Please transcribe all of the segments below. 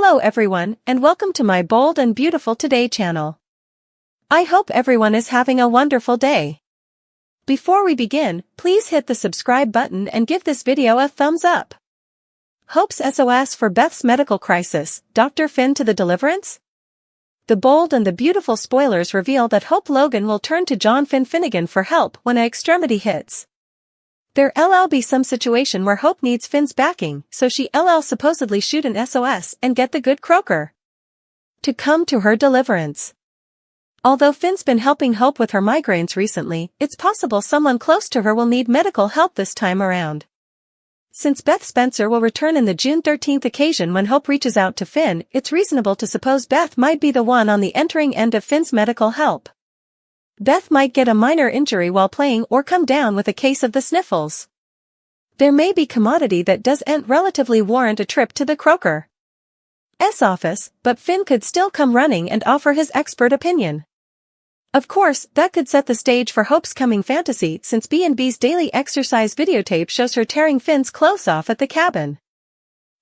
Hello everyone, and welcome to my Bold and Beautiful Today channel. I hope everyone is having a wonderful day. Before we begin, please hit the subscribe button and give this video a thumbs up. Hope's SOS for Beth's medical crisis, Dr. Finn to the deliverance? The Bold and the Beautiful spoilers reveal that Hope Logan will turn to John Finn Finnegan for help when an extremity hits. There'll be some situation where Hope needs Finn's backing, so she'll supposedly shoot an SOS and get the good croaker to come to her deliverance. Although Finn's been helping Hope with her migraines recently, it's possible someone close to her will need medical help this time around. Since Beth Spencer will return in the June 13th occasion when Hope reaches out to Finn, it's reasonable to suppose Beth might be the one on the entering end of Finn's medical help. Beth might get a minor injury while playing or come down with a case of the sniffles. There may be commodity that doesn't relatively warrant a trip to the croaker's office, but Finn could still come running and offer his expert opinion. Of course, that could set the stage for Hope's coming fantasy since B&B's daily exercise videotape shows her tearing Finn's clothes off at the cabin.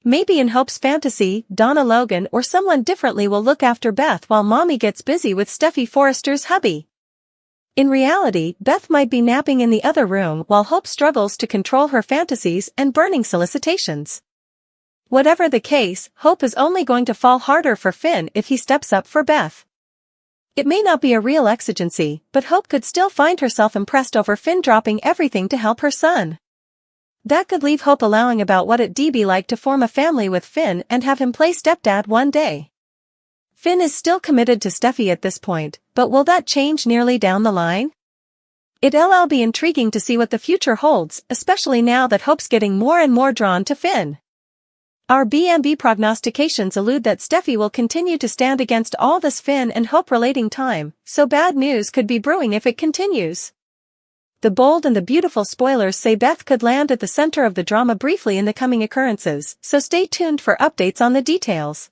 Maybe in Hope's fantasy, Donna Logan or someone differently will look after Beth while Mommy gets busy with Steffi Forrester's hubby. In reality, Beth might be napping in the other room while Hope struggles to control her fantasies and burning solicitations. Whatever the case, Hope is only going to fall harder for Finn if he steps up for Beth. It may not be a real exigency, but Hope could still find herself impressed over Finn dropping everything to help her son. That could leave Hope allowing about what it'd be like to form a family with Finn and have him play stepdad one day. Finn is still committed to Steffi at this point, but will that change nearly down the line? It'll be intriguing to see what the future holds, especially now that Hope's getting more and more drawn to Finn. Our B&B prognostications allude that Steffi will continue to stand against all this Finn and Hope relating time, so bad news could be brewing if it continues. The Bold and the Beautiful spoilers say Beth could land at the center of the drama briefly in the coming occurrences, so stay tuned for updates on the details.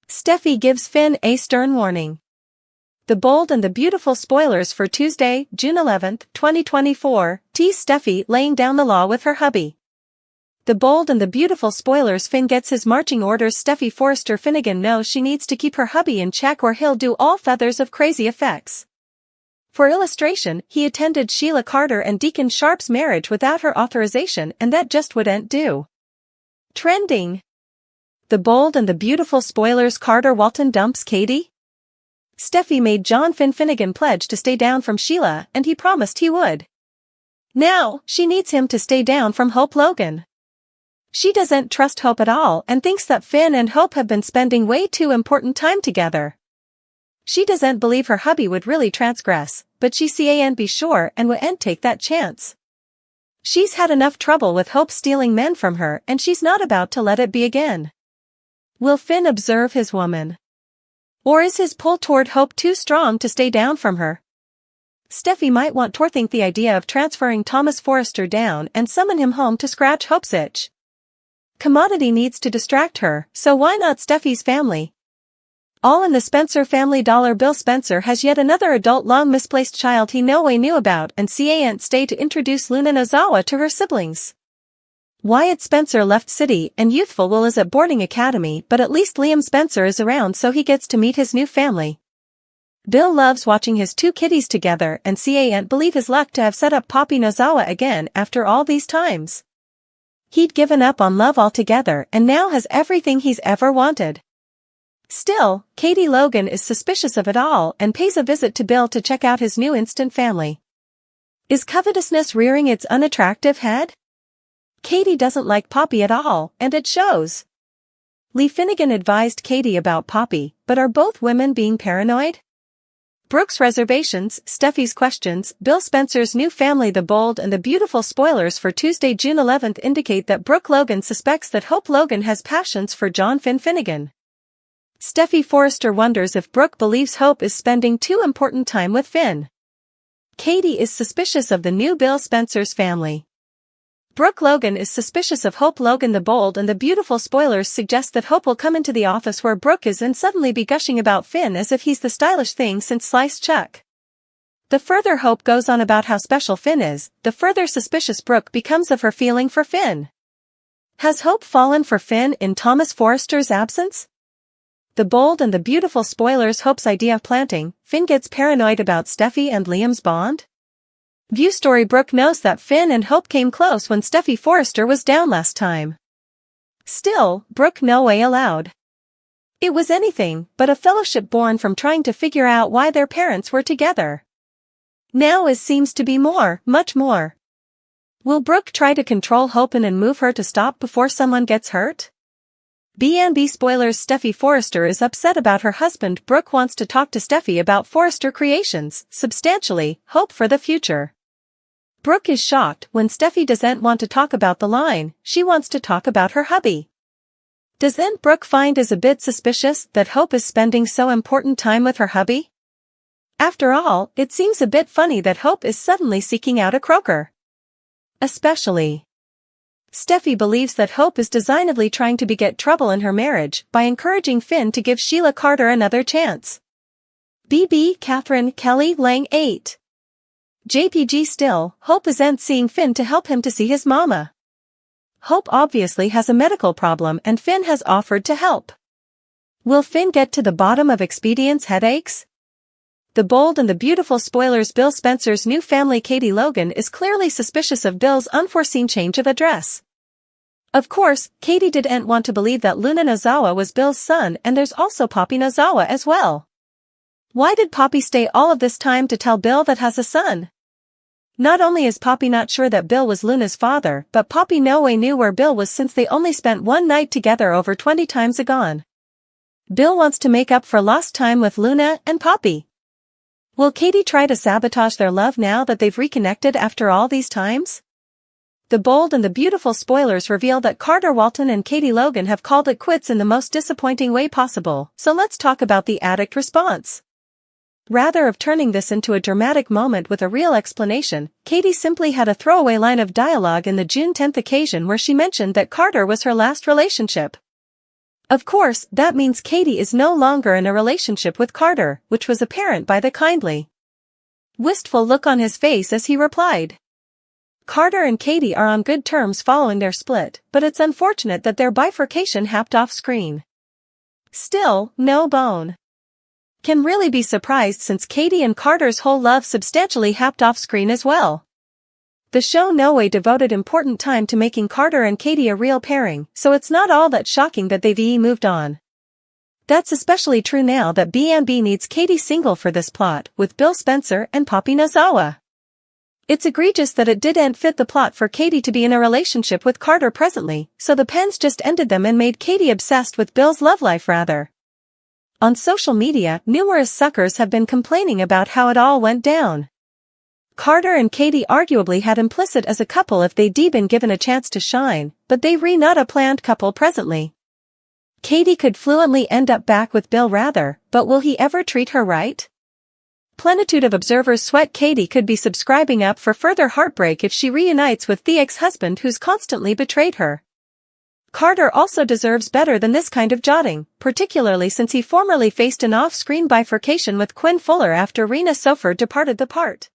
Steffi gives Finn a stern warning. The Bold and the Beautiful spoilers for Tuesday, June 11, 2024, tease Steffi laying down the law with her hubby. The Bold and the Beautiful spoilers Finn gets his marching orders. Steffi Forrester Finnegan knows she needs to keep her hubby in check or he'll do all feathers of crazy effects. For illustration, he attended Sheila Carter and Deacon Sharp's marriage without her authorization and that just wouldn't do. Trending. The Bold and the Beautiful spoilers Carter Walton dumps Katie? Steffi made John Finn Finnegan pledge to stay down from Sheila and he promised he would. Now, she needs him to stay down from Hope Logan. She doesn't trust Hope at all and thinks that Finn and Hope have been spending way too important time together. She doesn't believe her hubby would really transgress, but she can't be sure and wouldn't take that chance. She's had enough trouble with Hope stealing men from her and she's not about to let it be again. Will Finn observe his woman? Or is his pull toward Hope too strong to stay down from her? Steffi might want to think the idea of transferring Thomas Forrester down and summon him home to scratch Hope's itch. Commodity needs to distract her, so why not Steffi's family? All in the Spencer family. Bill Spencer has yet another adult long misplaced child he no way knew about and can't stay to introduce Luna Nozawa to her siblings. Wyatt Spencer left City and Youthful Will is at boarding academy, but at least Liam Spencer is around so he gets to meet his new family. Bill loves watching his two kiddies together and can't believe his luck to have set up Poppy Nozawa again after all these times. He'd given up on love altogether and now has everything he's ever wanted. Still, Katie Logan is suspicious of it all and pays a visit to Bill to check out his new instant family. Is covetousness rearing its unattractive head? Katie doesn't like Poppy at all, and it shows. Lee Finnegan advised Katie about Poppy, but are both women being paranoid? Brooke's reservations, Steffi's questions, Bill Spencer's new family. The Bold and the Beautiful spoilers for Tuesday, June 11 indicate that Brooke Logan suspects that Hope Logan has passions for John Finn Finnegan. Steffi Forrester wonders if Brooke believes Hope is spending too important time with Finn. Katie is suspicious of the new Bill Spencer's family. Brooke Logan is suspicious of Hope Logan. The Bold and the Beautiful spoilers suggest that Hope will come into the office where Brooke is and suddenly be gushing about Finn as if he's the stylish thing since sliced chuck. The further Hope goes on about how special Finn is, the further suspicious Brooke becomes of her feeling for Finn. Has Hope fallen for Finn in Thomas Forrester's absence? The bold and the beautiful spoilers Hope's idea of planting. Finn gets paranoid about Steffi and Liam's bond. View story. Brooke knows that Finn and Hope came close when Steffi Forrester was down last time. Still, Brooke no way allowed. It was anything but a fellowship born from trying to figure out why their parents were together. Now it seems to be more, much more. Will Brooke try to control Hope and move her to stop before someone gets hurt? B&B spoilers. Steffi Forrester is upset about her husband. Brooke wants to talk to Steffi about Forrester Creations, substantially, hope for the future. Brooke is shocked when Steffi doesn't want to talk about the line, she wants to talk about her hubby. Doesn't Brooke find it a bit suspicious that Hope is spending so important time with her hubby? After all, it seems a bit funny that Hope is suddenly seeking out a croaker. Especially. Steffi believes that Hope is designedly trying to beget trouble in her marriage by encouraging Finn to give Sheila Carter another chance. BB Catherine Kelly Lang 8. JPG. Still, Hope isn't seeing Finn to help him to see his mama. Hope obviously has a medical problem and Finn has offered to help. Will Finn get to the bottom of Expedient's headaches? The bold and the beautiful spoilers. Bill Spencer's new family. Katie Logan is clearly suspicious of Bill's unforeseen change of address. Of course, Katie didn't want to believe that Luna Nozawa was Bill's son, and there's also Poppy Nozawa as well. Why did Poppy stay all of this time to tell Bill that has a son? Not only is Poppy not sure that Bill was Luna's father, but Poppy no way knew where Bill was since they only spent one night together over 20 times agone. Bill wants to make up for lost time with Luna and Poppy. Will Katie try to sabotage their love now that they've reconnected after all these times? The bold and the beautiful spoilers reveal that Carter Walton and Katie Logan have called it quits in the most disappointing way possible, so let's talk about the addict response. Rather of turning this into a dramatic moment with a real explanation, Katie simply had a throwaway line of dialogue in the June 10th occasion where she mentioned that Carter was her last relationship. Of course, that means Katie is no longer in a relationship with Carter, which was apparent by the kindly, wistful look on his face as he replied. Carter and Katie are on good terms following their split, but it's unfortunate that their bifurcation happened off-screen. Still, no bone can really be surprised since Katie and Carter's whole love substantially happened off-screen as well. The show no way devoted important time to making Carter and Katie a real pairing, so it's not all that shocking that they've moved on. That's especially true now that B&B needs Katie single for this plot, with Bill Spencer and Poppy Nozawa. It's egregious that it didn't fit the plot for Katie to be in a relationship with Carter presently, so the pens just ended them and made Katie obsessed with Bill's love life rather. On social media, numerous suckers have been complaining about how it all went down. Carter and Katie arguably had implicit as a couple if they'd been given a chance to shine, but they're not a planned couple presently. Katie could fluently end up back with Bill rather, but will he ever treat her right? Plenitude of observers sweat Katie could be subscribing up for further heartbreak if she reunites with the ex-husband who's constantly betrayed her. Carter also deserves better than this kind of jotting, particularly since he formerly faced an off-screen bifurcation with Quinn Fuller after Rena Sofer departed the part.